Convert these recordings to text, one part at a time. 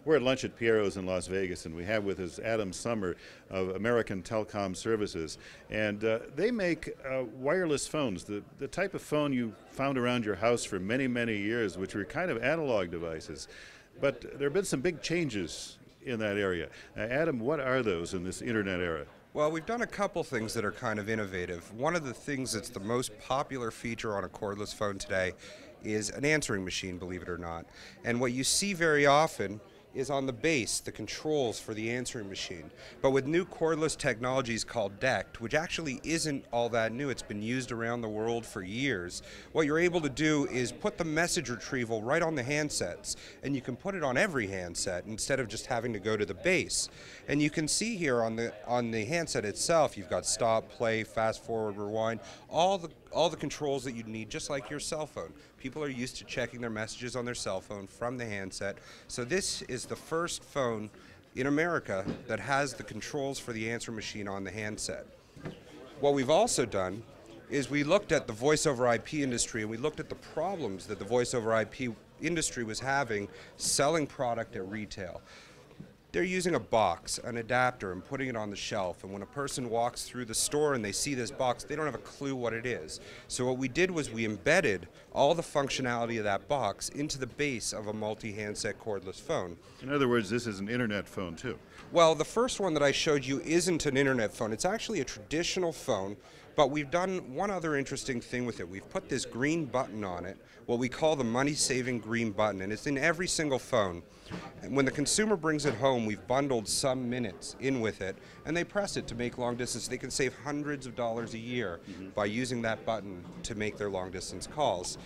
We're at lunch at Piero's in Las Vegas, and we have with us Adam Sommer of American Telecom Services. And they make wireless phones, the type of phone you found around your house for many, many years, which were kind of analog devices. But there have been some big changes in that area. Adam, what are those in this internet era? Well, we've done a couple things that are kind of innovative. One of the things that's the most popular feature on a cordless phone today is an answering machine, believe it or not. And what you see very often is on the base, the controls for the answering machine. But with new cordless technologies called DECT, which actually isn't all that new, it's been used around the world for years, what you're able to do is put the message retrieval right on the handsets, and you can put it on every handset instead of just having to go to the base. And you can see here on the handset itself, you've got stop, play, fast forward, rewind, all the controls that you'd need, just like your cell phone. People are used to checking their messages on their cell phone from the handset. So this is the first phone in America that has the controls for the answer machine on the handset. What we've also done is we looked at the voice over IP industry, and we looked at the problems that the voice over IP industry was having selling product at retail. They're using a box, an adapter, and putting it on the shelf. And when a person walks through the store and they see this box, they don't have a clue what it is. So what we did was we embedded all the functionality of that box into the base of a multi-handset cordless phone. In other words, this is an internet phone too. Well, the first one that I showed you isn't an internet phone. It's actually a traditional phone, but we've done one other interesting thing with it. We've put this green button on it, what we call the money-saving green button, and it's in every single phone. And when the consumer brings it home, we've bundled some minutes in with it, and they press it to make long distance. They can save hundreds of dollars a year by using that button to make their long distance calls.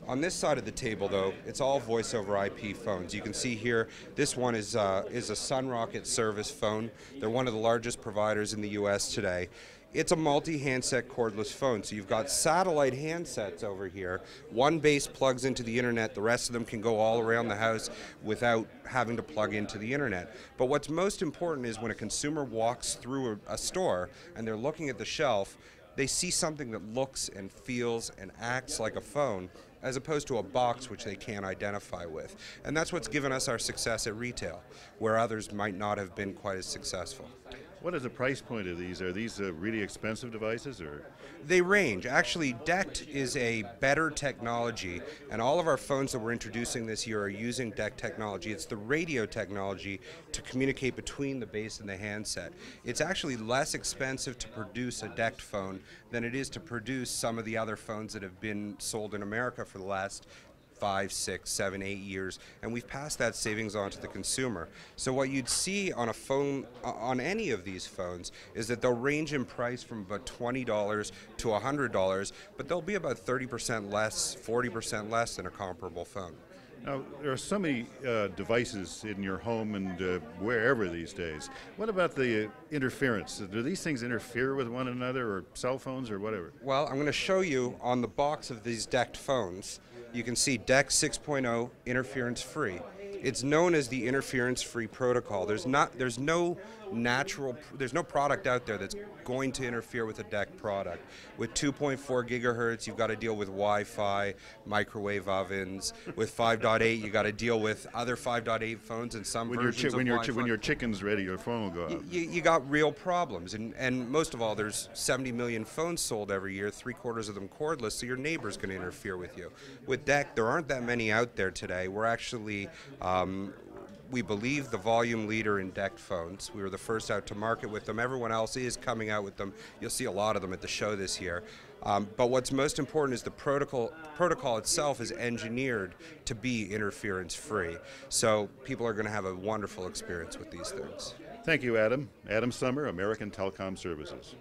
On this side of the table, though, it's all voice over IP phones. You can see here, this one is a Sunrocket service phone. They're one of the largest providers in the US today. It's a multi-handset cordless phone, so you've got satellite handsets over here. One base plugs into the internet, the rest of them can go all around the house without having to plug into the internet. But what's most important is when a consumer walks through a store and they're looking at the shelf, they see something that looks and feels and acts like a phone, as opposed to a box which they can't identify with. And that's what's given us our success at retail, where others might not have been quite as successful. What is the price point of these? Are these really expensive devices, or? They range. Actually, DECT is a better technology, and all of our phones that we're introducing this year are using DECT technology. It's the radio technology to communicate between the base and the handset. It's actually less expensive to produce a DECT phone than it is to produce some of the other phones that have been sold in America for the last 5, 6, 7, 8 years, and we've passed that savings on to the consumer. So what you'd see on a phone, on any of these phones, is that they'll range in price from about $20 to $100, but they'll be about 30% less, 40% less than a comparable phone. Now, there are so many devices in your home and wherever these days. What about the interference? Do these things interfere with one another, or cell phones, or whatever? Well, I'm going to show you on the box of these DECT phones. You can see DECT 6.0 interference-free. It's known as the interference-free protocol. There's no product out there that's going to interfere with a DECT product. With 2.4 gigahertz, you've got to deal with Wi-Fi, microwave ovens. With 5.8, you got to deal with other 5.8 phones and some versions of Wi-Fi. When your chicken's ready, your phone will go out. You got real problems, and most of all, there's 70 million phones sold every year, 3/4 of them cordless, so your neighbor's going to interfere with you. With DECT, there aren't that many out there today. We're actually we believe the volume leader in DECT phones. We were the first out to market with them. Everyone else is coming out with them. You'll see a lot of them at the show this year. But what's most important is the protocol itself is engineered to be interference-free. So people are going to have a wonderful experience with these things. Thank you, Adam. Adam Sommer, American Telecom Services.